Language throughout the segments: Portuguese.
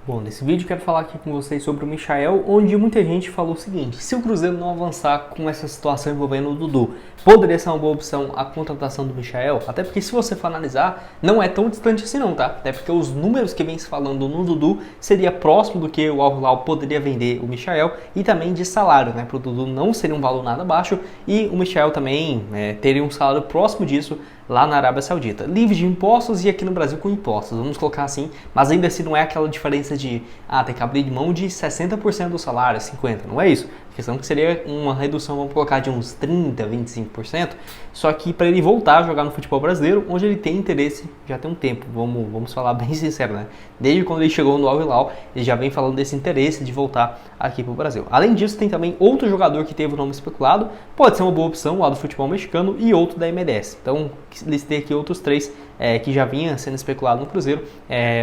Bom, nesse vídeo eu quero falar aqui com vocês sobre o Michael, onde muita gente falou o seguinte: se o Cruzeiro não avançar com essa situação envolvendo o Dudu, poderia ser uma boa opção a contratação do Michael? Até porque se você for analisar, não é tão distante assim não, tá? Até porque os números que vem se falando no Dudu seria próximo do que o Al Hilal poderia vender o Michael e também de salário, né? Para o Dudu não seria um valor nada baixo e o Michael também teria um salário próximo disso lá na Arábia Saudita, livre de impostos e aqui no Brasil com impostos, vamos colocar assim, mas ainda assim não é aquela diferença de, tem que abrir mão de 60% do salário, 50%, não é isso. A questão que seria uma redução, vamos colocar de uns 30%, 25%, só que para ele voltar a jogar no futebol brasileiro, onde ele tem interesse já tem um tempo, vamos falar bem sincero, né? Desde quando ele chegou no Al Hilal, ele já vem falando desse interesse de voltar aqui para o Brasil. Além disso, tem também outro jogador que teve o nome especulado, pode ser uma boa opção lá do futebol mexicano e outro da MLS. Então, listei aqui outros três que já vinha sendo especulado no Cruzeiro,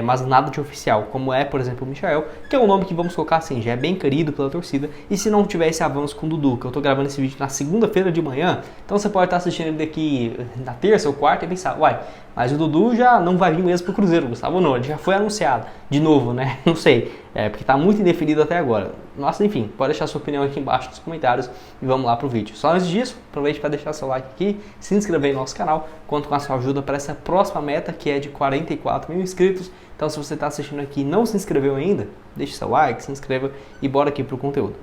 mas nada de oficial, como é, por exemplo, o Michael, que é um nome que, vamos colocar assim, já é bem querido pela torcida, e se não tiver esse avanço com o Dudu, que eu tô gravando esse vídeo na segunda-feira de manhã, então você pode estar assistindo ele daqui na terça ou quarta e pensar, uai, mas o Dudu já não vai vir mesmo pro Cruzeiro, Gustavo, não, ele já foi anunciado, de novo, né, não sei, porque tá muito indefinido até agora. Nossa, enfim, pode deixar sua opinião aqui embaixo nos comentários e vamos lá pro vídeo. Só antes disso, aproveite para deixar seu like aqui, se inscrever no nosso canal, conto com a sua ajuda para essa próxima meta, que é de 44 mil inscritos. Então, se você está assistindo aqui e não se inscreveu ainda, deixe seu like, se inscreva e bora aqui pro conteúdo.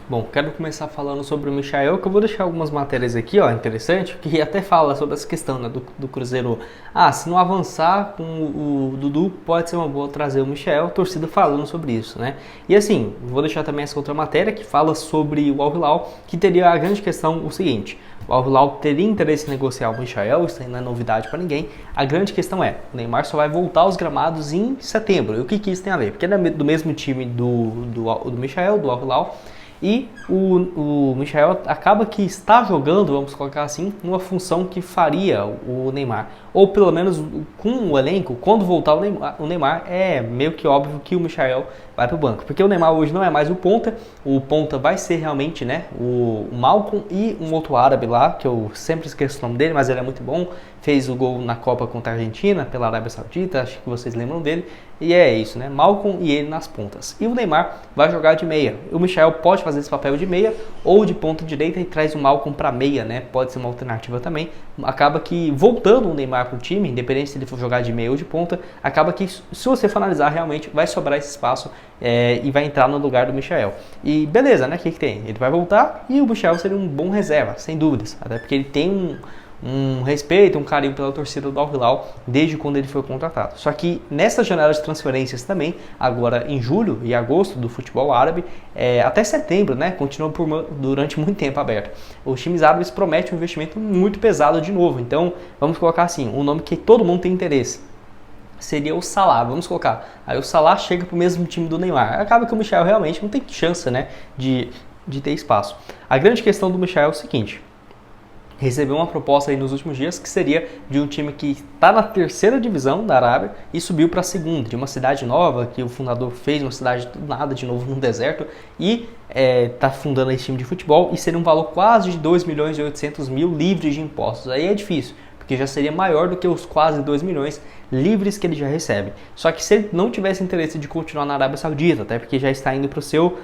Bom, quero começar falando sobre o Michael, que eu vou deixar algumas matérias aqui, ó, interessante, que até fala sobre essa questão, né, do Cruzeiro. Se não avançar com o Dudu, pode ser uma boa trazer o Michael, torcida falando sobre isso, né? E assim, vou deixar também essa outra matéria que fala sobre o Al Hilal, que teria a grande questão o seguinte: o Al Hilal teria interesse em negociar o Michael, isso não é novidade para ninguém. A grande questão é, o Neymar só vai voltar aos gramados em setembro. E o que isso tem a ver? Porque ele é do mesmo time do Michael, do Al Hilal. E o Michael acaba que está jogando, vamos colocar assim, numa função que faria o Neymar. Ou pelo menos com o elenco, quando voltar o Neymar, é meio que óbvio que o Michael vai para o banco. Porque o Neymar hoje não é mais o ponta vai ser realmente, né, o Malcom e um outro árabe lá, que eu sempre esqueço o nome dele, mas ele é muito bom. Fez o gol na Copa contra a Argentina, pela Arábia Saudita, acho que vocês lembram dele. E é isso, né? Malcom e ele nas pontas. E o Neymar vai jogar de meia. O Michael pode fazer esse papel de meia ou de ponta direita e traz o Malcom para meia, né? Pode ser uma alternativa também. Acaba que voltando o Neymar para o time, independente se ele for jogar de meia ou de ponta, acaba que, se você for analisar, realmente vai sobrar esse espaço e vai entrar no lugar do Michael. E beleza, né? O que tem? Ele vai voltar e o Michael seria um bom reserva, sem dúvidas. Até porque ele tem um respeito, um carinho pela torcida do Al Hilal desde quando ele foi contratado. Só que nessa janela de transferências também, agora em julho e agosto do futebol árabe, até setembro, né, continua durante muito tempo aberto. Os times árabes prometem um investimento muito pesado de novo. Então, vamos colocar assim, um nome que todo mundo tem interesse seria o Salah, vamos colocar. Aí o Salah chega para o mesmo time do Neymar. Acaba que o Michael realmente não tem chance, né, de ter espaço. A grande questão do Michael é o seguinte: recebeu uma proposta aí nos últimos dias que seria de um time que está na terceira divisão da Arábia e subiu para a segunda, de uma cidade nova que o fundador fez, uma cidade do nada, de novo no deserto, e está fundando esse time de futebol, e seria um valor quase de 2 milhões e 800 mil livres de impostos. Aí é difícil, porque já seria maior do que os quase 2 milhões livres que ele já recebe. Só que se ele não tivesse interesse de continuar na Arábia Saudita, até porque já está indo para o seu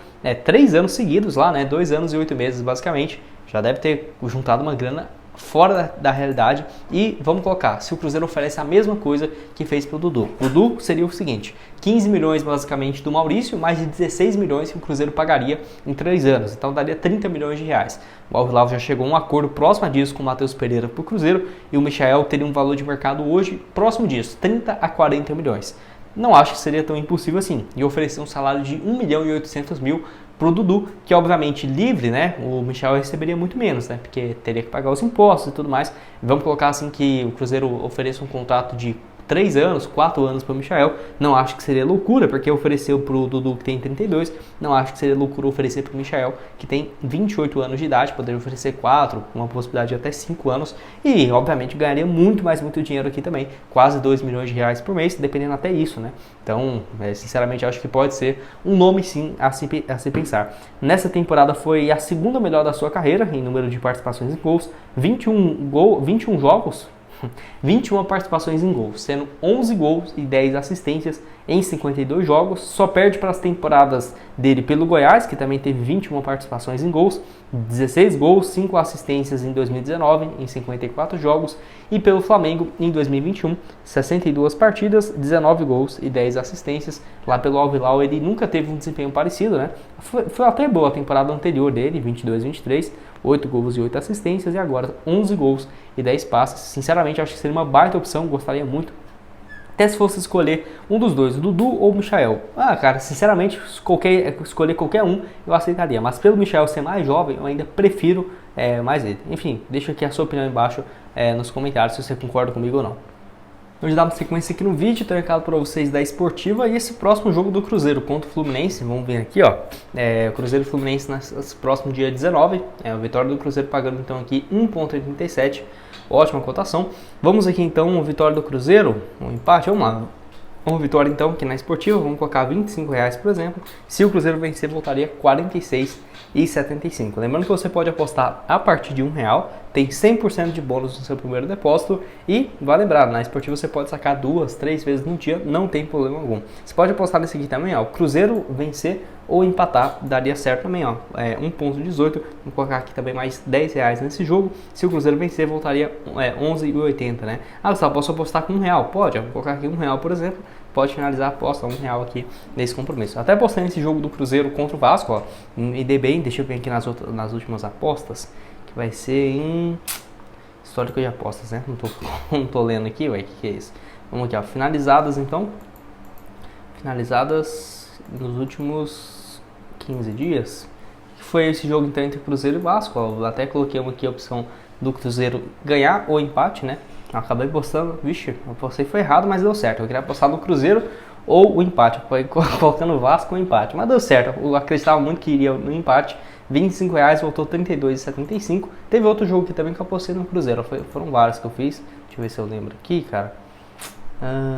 3 anos seguidos lá, né, 2 anos e 8 meses basicamente, já deve ter juntado uma grana fora da realidade. E vamos colocar, se o Cruzeiro oferece a mesma coisa que fez para o Dudu. O Dudu seria o seguinte: 15 milhões basicamente do Maurício, mais de 16 milhões que o Cruzeiro pagaria em 3 anos. Então daria 30 milhões de reais. O Al Hilal já chegou a um acordo próximo disso com o Matheus Pereira para o Cruzeiro, e o Michael teria um valor de mercado hoje próximo disso, 30 a 40 milhões. Não acho que seria tão impossível assim, e oferecer um salário de 1 milhão e 800 mil para o Dudu, que obviamente livre, né, o Michael receberia muito menos, né, porque teria que pagar os impostos e tudo mais. Vamos colocar assim que o Cruzeiro ofereça um contrato de 3 anos, 4 anos para o Michael, não acho que seria loucura, porque ofereceu para o Dudu que tem 32, não acho que seria loucura oferecer para o Michael que tem 28 anos de idade, poderia oferecer 4, uma possibilidade de até 5 anos, e obviamente ganharia muito dinheiro aqui também, quase 2 milhões de reais por mês, dependendo até isso, né? Então, sinceramente, acho que pode ser um nome sim a se pensar. Nessa temporada foi a segunda melhor da sua carreira em número de participações em gols, 21 jogos, 21 participações em gols, sendo 11 gols e 10 assistências em 52 jogos, só perde para as temporadas dele pelo Goiás, que também teve 21 participações em gols, 16 gols, 5 assistências em 2019, em 54 jogos, e pelo Flamengo em 2021, 62 partidas, 19 gols e 10 assistências. Lá pelo Al Hilal ele nunca teve um desempenho parecido, né? Foi até boa a temporada anterior dele, 22-23, 8 gols e 8 assistências, e agora 11 gols e 10 passes. Sinceramente, acho que seria uma baita opção, gostaria muito. Até se fosse escolher um dos dois, o Dudu ou o Michael. Cara, sinceramente, escolher qualquer um eu aceitaria. Mas pelo Michael ser mais jovem, eu ainda prefiro mais ele. Enfim, deixa aqui a sua opinião embaixo nos comentários se você concorda comigo ou não. Vamos dar uma sequência aqui no vídeo, tenho um recado para vocês da Esportiva e esse próximo jogo do Cruzeiro contra o Fluminense. Vamos ver aqui, ó. Cruzeiro e Fluminense no próximo dia 19. A vitória do Cruzeiro pagando então aqui 1,87. Ótima cotação. Vamos aqui então, vitória do Cruzeiro, um empate, vamos lá. Uma vitória então aqui na Esportiva, vamos colocar R$25, por exemplo. Se o Cruzeiro vencer, voltaria R$46,75. Lembrando que você pode apostar a partir de R$1, tem 100% de bônus no seu primeiro depósito. E vai lembrar, na Esportiva você pode sacar 2, 3 vezes no dia, não tem problema algum. Você pode apostar nesse aqui também, ó, o Cruzeiro vencer ou empatar, daria certo também, ó, 1,18. Vamos colocar aqui também mais R$10 nesse jogo. Se o Cruzeiro vencer, voltaria R$11,80, né? Gustavo, posso apostar com R$1? Pode, vou colocar aqui R$1, por exemplo. Pode finalizar a aposta, R$1 aqui nesse compromisso. Até apostei nesse jogo do Cruzeiro contra o Vasco, ó, e dei bem, deixa eu ver aqui nas últimas apostas, que vai ser em histórico de apostas, né? Não tô lendo aqui, ué, que é isso? Vamos aqui, ó, finalizadas então. Finalizadas nos últimos 15 dias. Que foi esse jogo então entre Cruzeiro e Vasco, ó. Até coloquei aqui a opção do Cruzeiro ganhar ou empate, né? Eu acabei postando, vixe, eu postei foi errado, mas deu certo. Eu queria postar no Cruzeiro ou o empate, foi colocando o Vasco ou empate, mas deu certo. Eu acreditava muito que iria no empate. R$25, voltou R$32,75. Teve outro jogo aqui também que eu apostei no Cruzeiro. Foram vários que eu fiz. Deixa eu ver se eu lembro aqui, cara.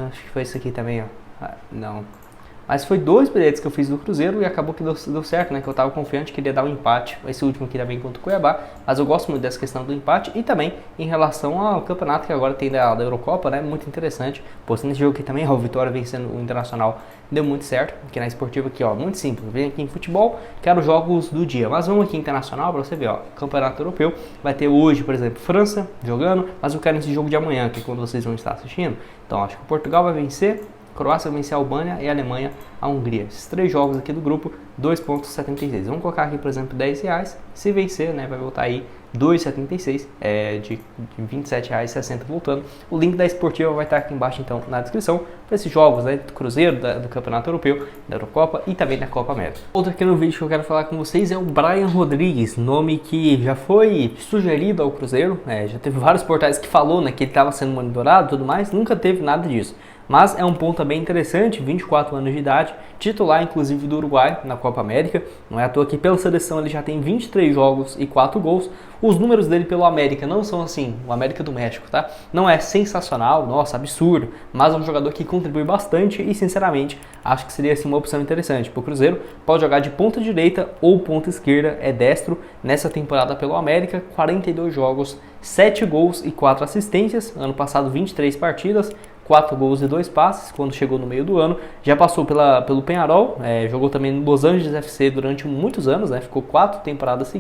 Acho que foi esse aqui também, ó. Não. Mas foi 2 bilhetes que eu fiz do Cruzeiro e acabou que deu certo, né? Que eu tava confiante que ele ia dar um empate. Esse último aqui também contra o Cuiabá. Mas eu gosto muito dessa questão do empate. E também em relação ao campeonato que agora tem da Eurocopa, né? Muito interessante. Postando nesse jogo aqui também, ó, o Vitória vencendo o Internacional. Deu muito certo. Aqui na Esportiva aqui, ó. Muito simples. Vem aqui em futebol, quero jogos do dia. Mas vamos aqui em Internacional pra você ver, ó. Campeonato Europeu. Vai ter hoje, por exemplo, França jogando. Mas eu quero esse jogo de amanhã, que é quando vocês vão estar assistindo. Então, acho que o Portugal vai vencer. Croácia vai vencer a Albânia e a Alemanha a Hungria. Esses 3 jogos aqui do grupo, 2,76. Vamos colocar aqui, por exemplo, R$10. Se vencer, né, vai voltar aí 2,76, de R$27,60 voltando. O link da Esportiva vai estar aqui embaixo, então, na descrição, para esses jogos, né, do Cruzeiro, do Campeonato Europeu, da Eurocopa e também da Copa América. Outro aqui no vídeo que eu quero falar com vocês é o Brian Rodrigues, nome que já foi sugerido ao Cruzeiro, já teve vários portais que falou, né, que ele estava sendo monitorado e tudo mais, nunca teve nada disso. Mas é um ponto também interessante, 24 anos de idade, titular inclusive do Uruguai na Copa América. Não é à toa que pela seleção ele já tem 23 jogos e 4 gols. Os números dele pelo América não são assim, o América do México, tá? Não é sensacional, nossa, absurdo, mas é um jogador que contribui bastante e sinceramente acho que seria assim, uma opção interessante para o Cruzeiro. Pode jogar de ponta direita ou ponta esquerda, é destro nessa temporada pelo América, 42 jogos, 7 gols e 4 assistências, ano passado 23 partidas, 4 gols e 2 passes, quando chegou no meio do ano. Já passou pelo Peñarol, jogou também no Los Angeles FC durante muitos anos, né? Ficou 4 temporadas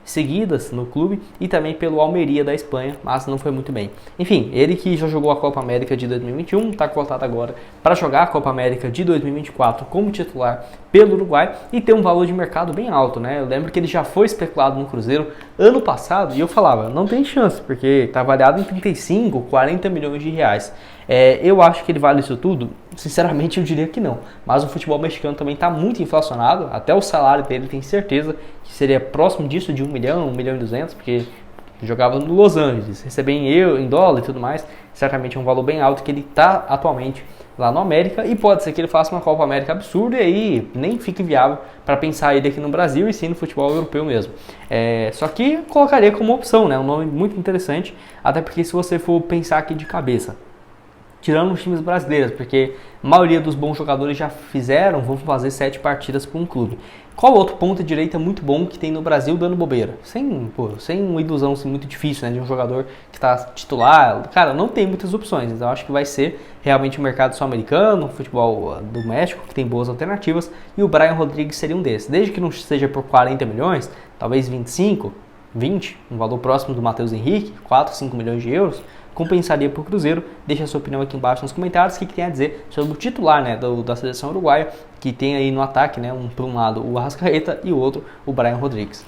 seguidas no clube e também pelo Almeria da Espanha, mas não foi muito bem. Enfim, ele que já jogou a Copa América de 2021, está cotado agora para jogar a Copa América de 2024 como titular pelo Uruguai e tem um valor de mercado bem alto, né? Eu lembro que ele já foi especulado no Cruzeiro ano passado e eu falava, não tem chance, porque está avaliado em 35, 40 milhões de reais. Eu acho que ele vale isso tudo? Sinceramente, eu diria que não. Mas o futebol mexicano também está muito inflacionado. Até o salário dele tem certeza que seria próximo disso de 1 milhão, 1 milhão e 200, porque jogava no Los Angeles, recebendo em dólar e tudo mais. Certamente é um valor bem alto que ele está atualmente lá no América. E pode ser que ele faça uma Copa América absurda e aí nem fique viável para pensar ele aqui no Brasil e sim no futebol europeu mesmo. Só que colocaria como opção, né? Um nome muito interessante, até porque se você for pensar aqui de cabeça, tirando os times brasileiros, porque a maioria dos bons jogadores já vão fazer 7 partidas por um clube. Qual outro ponta direita muito bom que tem no Brasil dando bobeira? Sem uma ilusão assim, muito difícil, né, de um jogador que está titular. Cara, não tem muitas opções, então acho que vai ser realmente o mercado sul-americano, o futebol do México, que tem boas alternativas, e o Brian Rodrigues seria um desses. Desde que não seja por 40 milhões, talvez 25, 20, um valor próximo do Matheus Henrique, 4, 5 milhões de euros, compensaria para o Cruzeiro. Deixa a sua opinião aqui embaixo nos comentários, o que tem a dizer sobre o titular, né, da seleção uruguaia, que tem aí no ataque, né, por um lado o Arrascaeta e o outro o Brian Rodrigues.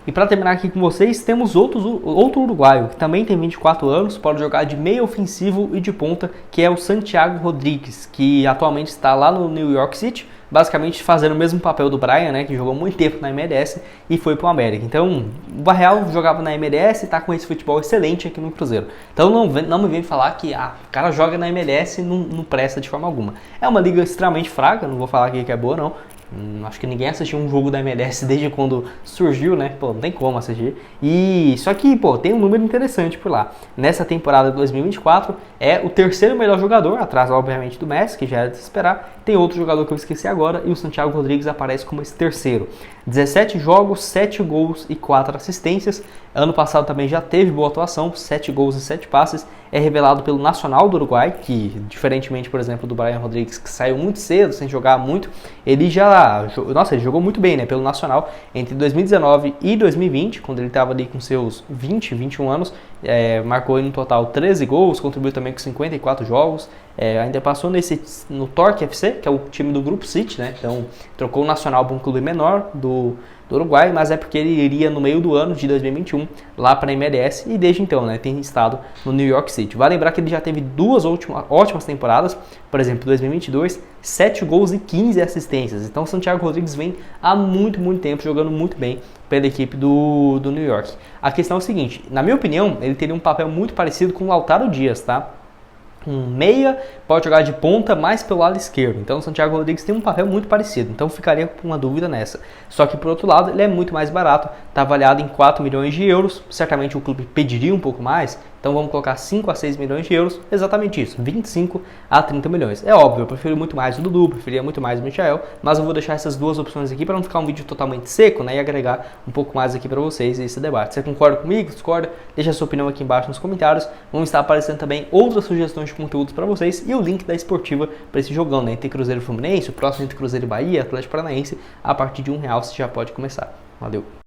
E para terminar aqui com vocês, temos outro uruguaio, que também tem 24 anos, pode jogar de meio ofensivo e de ponta, que é o Santiago Rodrigues, que atualmente está lá no New York City, basicamente fazendo o mesmo papel do Brian, né, que jogou muito tempo na MLS e foi para o América. Então, o Barreal jogava na MLS e está com esse futebol excelente aqui no Cruzeiro. Então, não me vem falar que o cara joga na MLS e não presta de forma alguma. É uma liga extremamente fraca, não vou falar aqui que é boa não. Acho que ninguém assistiu um jogo da MLS desde quando surgiu, né? Pô, não tem como assistir. E só que, pô, tem um número interessante por lá. Nessa temporada de 2024, é o terceiro melhor jogador, atrás, obviamente, do Messi, que já era de se esperar. Tem outro jogador que eu esqueci agora, e o Santiago Rodrigues aparece como esse terceiro. 17 jogos, 7 gols e 4 assistências. Ano passado também já teve boa atuação, 7 gols e 7 passes. É revelado pelo Nacional do Uruguai, que, diferentemente, por exemplo, do Brian Rodrigues, que saiu muito cedo, sem jogar muito, ele jogou muito bem, né, pelo Nacional, entre 2019 e 2020, quando ele estava ali com seus 20, 21 anos, marcou no total 13 gols, contribuiu também com 54 jogos, ainda passou no Torque FC, que é o time do Grupo City, né, então trocou o Nacional para um clube menor do Uruguai, mas é porque ele iria no meio do ano de 2021 lá para a MLS e desde então, né, tem estado no New York City. Vale lembrar que ele já teve duas ótimas temporadas, por exemplo, 2022, 7 gols e 15 assistências. Então o Santiago Rodrigues vem há muito tempo jogando muito bem pela equipe do New York. A questão é o seguinte, na minha opinião, ele teria um papel muito parecido com o Lautaro Dias, tá? Um meia pode jogar de ponta mais pelo lado esquerdo. Então o Santiago Rodrigues tem um papel muito parecido. Então ficaria com uma dúvida nessa. Só que por outro lado ele é muito mais barato. Está avaliado em 4 milhões de euros. Certamente o clube pediria um pouco mais. Então vamos colocar 5 a 6 milhões de euros. Exatamente isso. 25 a 30 milhões. É óbvio, eu prefiro muito mais o Dudu, preferia muito mais o Michael. Mas eu vou deixar essas duas opções aqui para não ficar um vídeo totalmente seco, né? E agregar um pouco mais aqui para vocês esse debate. Você concorda comigo? Discorda? Deixa a sua opinião aqui embaixo nos comentários. Vão estar aparecendo também outras sugestões de conteúdos para vocês e o link da esportiva para esse jogão, né? Entre Cruzeiro e Fluminense, o próximo entre Cruzeiro e Bahia, Atlético Paranaense, a partir de R$1 você já pode começar. Valeu!